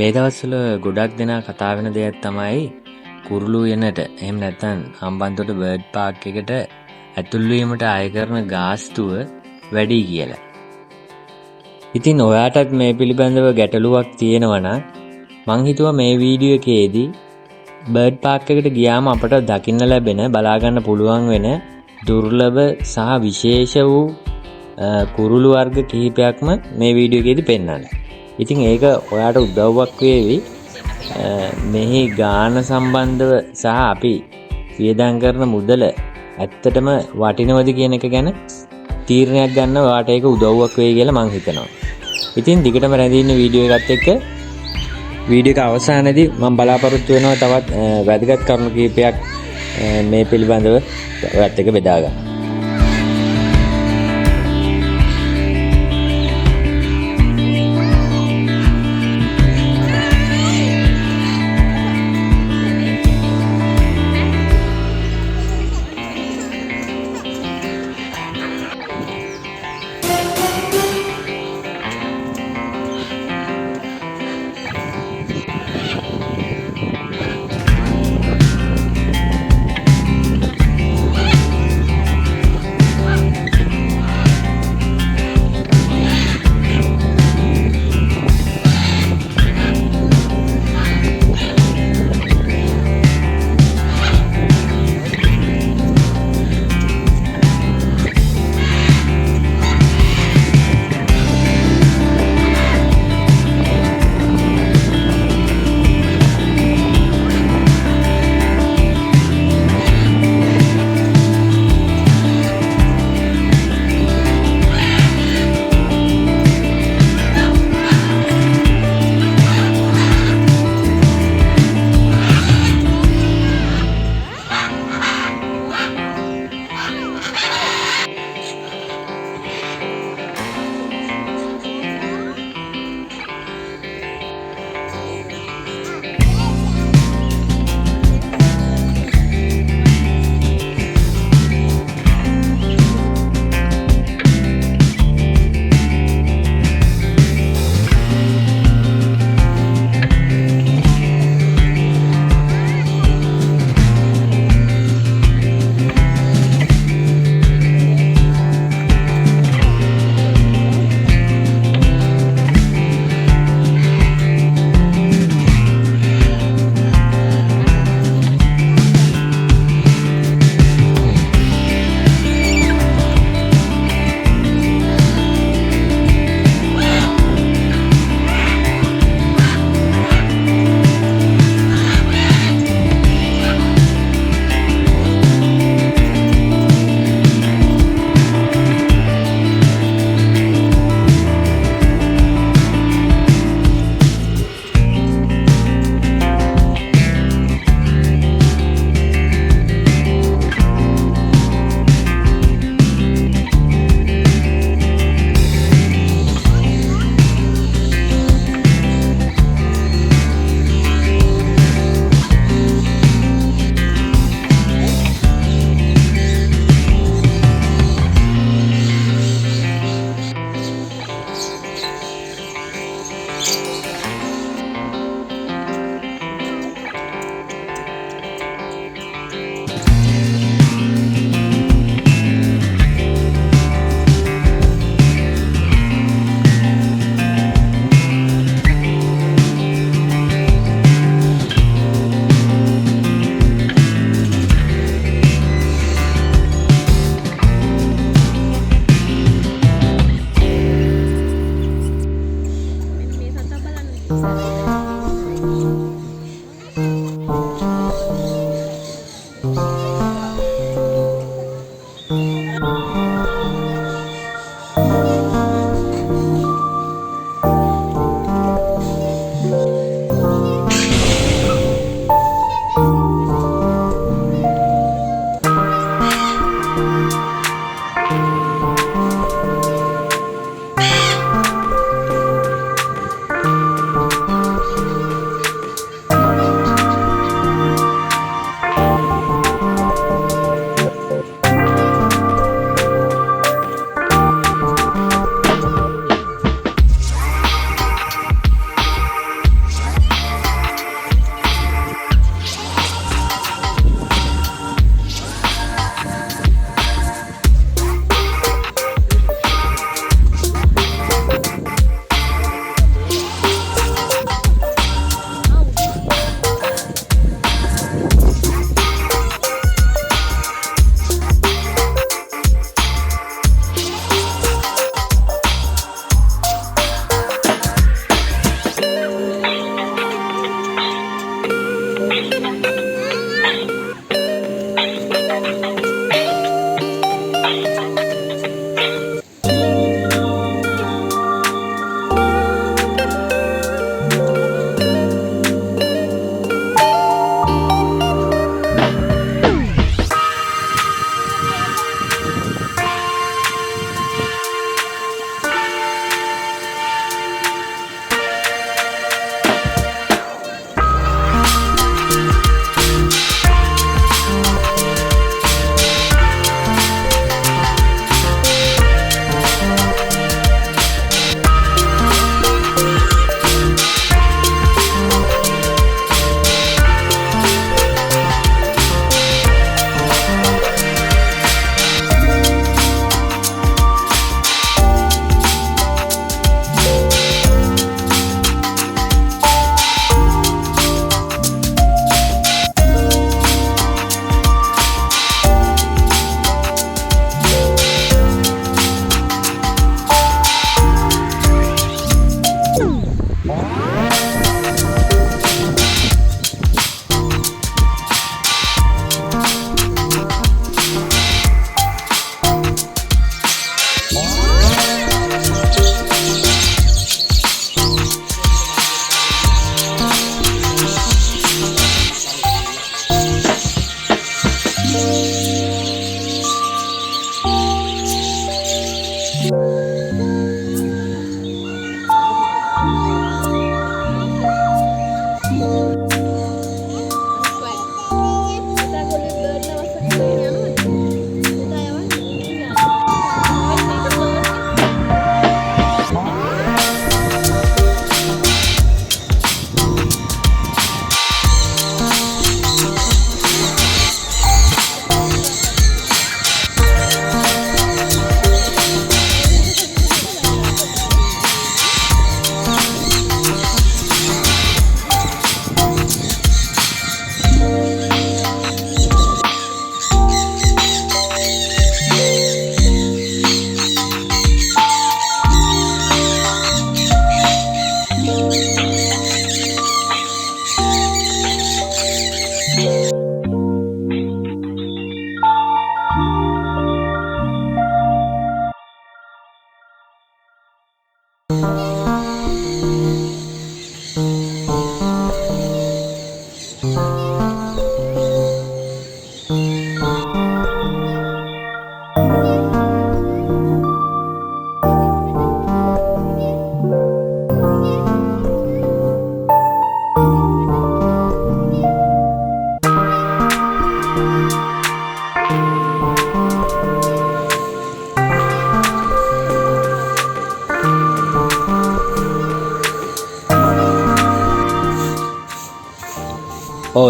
මේ දවස්වල ගොඩක් දෙනා කතා වෙන දෙයක් තමයි කුරුළු යනට එහෙම නැත්නම් හම්බන්තොට බර්ඩ් පාක් එකට ඇතුල් වීමට අය කරන ගාස්තුව වැඩි කියලා. ඉතින් ඔයාටත් මේ පිළිබඳව ගැටලුවක් තියෙනවා නම් මං හිතුවා මේ වීඩියෝ එකේදී බර්ඩ් පාක් එකට ගියාම අපට දකින්න ලැබෙන බලා ගන්න පුළුවන් වෙන දුර්ලභ සහ විශේෂ වූ කුරුළු වර්ග කිහිපයක්ම මේ වීඩියෝ එකේදී පෙන්වන්න. ඉතින් ඒක ඔයාට උදව්වක් වේවි මෙහි ගාන සම්බන්ධව සහ අපි වියදම් කරන මුදල ඇත්තටම වටිනවද කියන එක ගැන තීරණයක් ගන්න ඔයාට ඒක උදව්වක් වෙයි කියලා මම හිතනවා. ඉතින් දිගටම රැඳී ඉන්න වීඩියෝ එකත් එක්ක වීඩියෝ එක අවසානයේදී මම බලාපොරොත්තු වෙනවා තවත් වැදගත් කරුණු කිහිපයක් මේ පිළිබඳව ඔයත් එක්ක බෙදා ගන්න.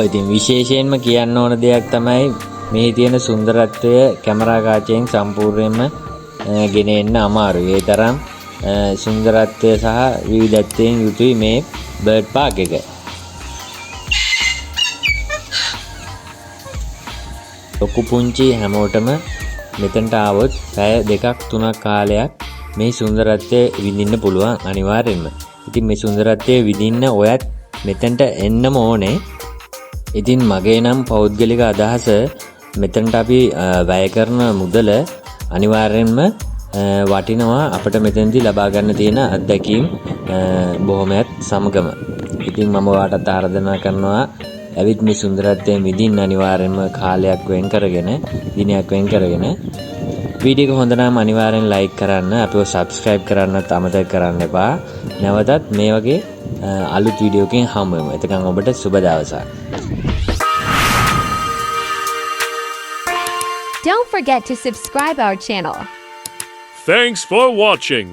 ඉතින් විශේෂයෙන්ම කියන්න ඕන දෙයක් තමයි මේ තියෙන සුන්දරත්වය කැමරා කාචයෙන් සම්පූර්ණයෙන්ම ගෙන එන්න අමාරුයි. ඒ තරම් සුන්දරත්වය සහ විවිධත්වයෙන් යුතුයි මේ බර්ඩ් පාක් එක. ලොකු පුංචි හැමෝටම මෙතනට ආවොත් පැය 2-3 කාලයක් මේ සුන්දරත්වය විඳින්න පුළුවන් අනිවාර්යෙන්ම. ඉතින් මේ සුන්දරත්වය විඳින්න ඔයත් මෙතනට එන්නම ඕනේ. ඉතින් මගේ නම් පෞද්ගලික අදහස මෙතනට අපි වැය කරන මුදල අනිවාර්යෙන්ම වටිනවා අපිට මෙතනදී ලබා ගන්න තියෙන අත්දැකීම් බොහොමයක් සමගම. ඉතින් මම ඔයාලට ආරාධනා කරනවා ඇවිත් මේ සුන්දරත්වයෙන් විඳින්න අනිවාර්යෙන්ම කාලයක් වෙන් කරගෙන දිනයක් වෙන් කරගෙන වීඩියෝ එක හොඳ නම් අනිවාර්යෙන් ලයික් කරන්න, අපිව subscribe කරන්නත් අමතක කරන්න එපා. නැවතත් මේ වගේ අලුත් වීඩියෝ එකකින් හමු වෙමු. එතකන් ඔබට සුබ දවසක්. Don't forget to subscribe our channel. Thanks for watching.